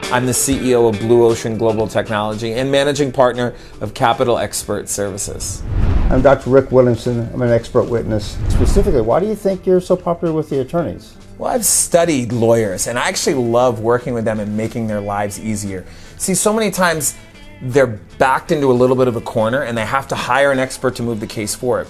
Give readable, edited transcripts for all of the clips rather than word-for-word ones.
I'm the CEO of Blue Ocean Global Technology and managing partner of Capital Expert Services. I'm Dr. Rick Williamson. I'm an expert witness. Specifically, why do you think you're so popular with the attorneys? Well, I've studied lawyers and I actually love working with them and making their lives easier. See, so many times they're backed into a little bit of a corner and they have to hire an expert to move the case forward.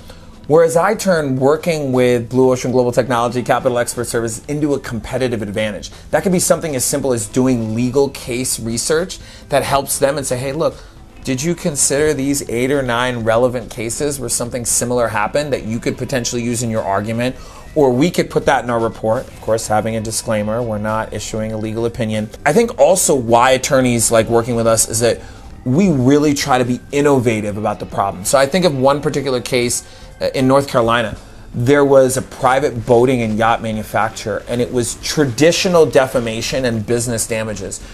Whereas I turn working with Blue Ocean Global Technology, Capital Expert Services into a competitive advantage. That could be something as simple as doing legal case research that helps them and say, hey, look, did you consider these 8 or 9 relevant cases where something similar happened that you could potentially use in your argument? Or we could put that in our report. Of course, having a disclaimer, we're not issuing a legal opinion. I think also why attorneys like working with us is that we really try to be innovative about the problem. So I think of one particular case in North Carolina. There was a private boating and yacht manufacturer, and it was traditional defamation and business damages.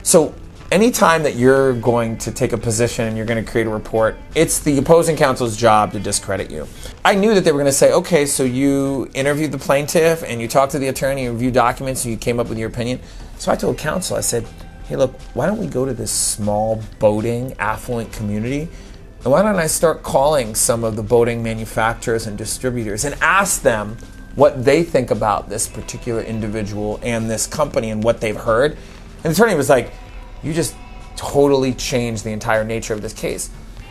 So anytime that you're going to take a position and you're going to create a report, it's the opposing counsel's job to discredit you. I knew that they were going to say, okay, so you interviewed the plaintiff and you talked to the attorney, you reviewed documents, and you came up with your opinion. So I told counsel, I said, hey, look, why don't we go to this small boating affluent community? And why don't I start calling some of the boating manufacturers and distributors and ask them what they think about this particular individual and this company and what they've heard? And the attorney was like, you just totally changed the entire nature of this case.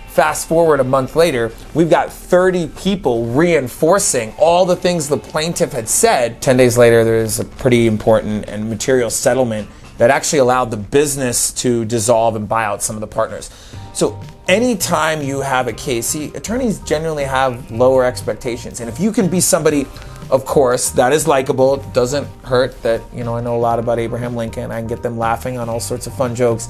Fast forward a month later, we've got 30 people reinforcing all the things the plaintiff had said. 10 days later, there's a pretty important and material settlement that actually allowed the business to dissolve and buy out some of the partners. So anytime you have a case, see, attorneys generally have lower expectations. And if you can be somebody, of course, that is likable, it doesn't hurt that, I know a lot about Abraham Lincoln, I can get them laughing on all sorts of fun jokes,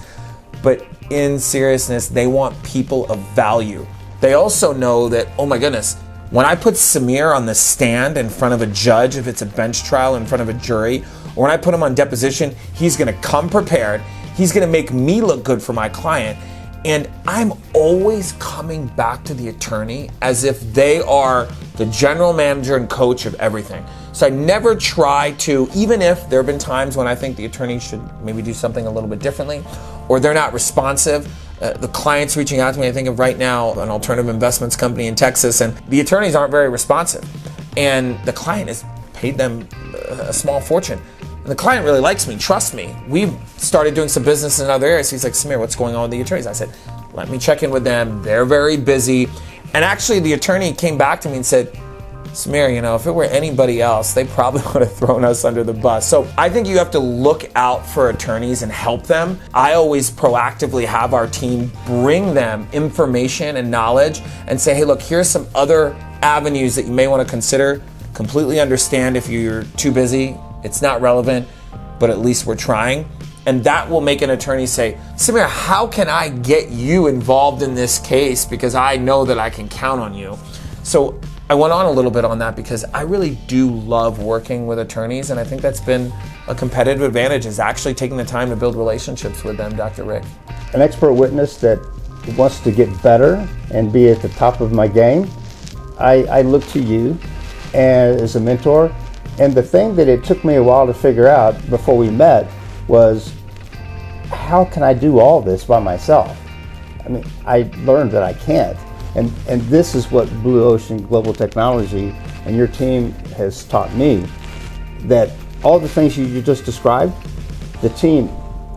but in seriousness, they want people of value. They also know that, oh my goodness, when I put Samir on the stand in front of a judge, if it's a bench trial in front of a jury, or when I put him on deposition, he's gonna come prepared, he's gonna make me look good for my client, and I'm always coming back to the attorney as if they are the general manager and coach of everything. So I never try to, even if there have been times when I think the attorney should maybe do something a little bit differently, or they're not responsive. The client's reaching out to me, I think of right now, an alternative investments company in Texas, and the attorneys aren't very responsive. And the client has paid them a small fortune. And the client really likes me, trusts me. We've started doing some business in other areas. He's like, Samir, what's going on with the attorneys? I said, let me check in with them. They're very busy. And actually the attorney came back to me and said, Samir, if it were anybody else, they probably would have thrown us under the bus. So I think you have to look out for attorneys and help them. I always proactively have our team bring them information and knowledge and say, hey, look, here's some other avenues that you may want to consider. Completely understand if you're too busy, it's not relevant, but at least we're trying. And that will make an attorney say, Samir, how can I get you involved in this case? Because I know that I can count on you. So I went on a little bit on that because I really do love working with attorneys, and I think that's been a competitive advantage, is actually taking the time to build relationships with them, Dr. Rick. An expert witness that wants to get better and be at the top of my game, I look to you as a mentor. And the thing that it took me a while to figure out before we met was, how can I do all this by myself? I mean, I learned that I can't. And this is what Blue Ocean Global Technology and your team has taught me, that all the things you just described, the team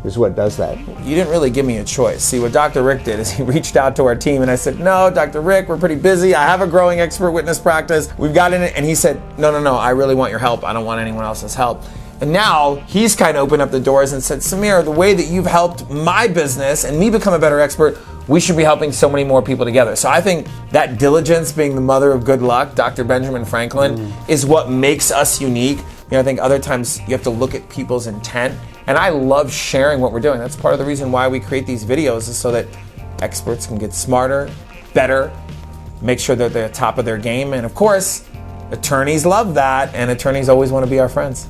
is what does that. You didn't really give me a choice. See, what Dr. Rick did is he reached out to our team and I said, no, Dr. Rick, we're pretty busy. I have a growing expert witness practice. We've got in it. And he said, no, I really want your help. I don't want anyone else's help. And now he's kind of opened up the doors and said, Samir, the way that you've helped my business and me become a better expert, we should be helping so many more people together. So I think that diligence, being the mother of good luck, Dr. Benjamin Franklin, is what makes us unique. I think other times you have to look at people's intent. And I love sharing what we're doing. That's part of the reason why we create these videos, is so that experts can get smarter, better, make sure that they're at the top of their game. And of course, attorneys love that, and attorneys always want to be our friends.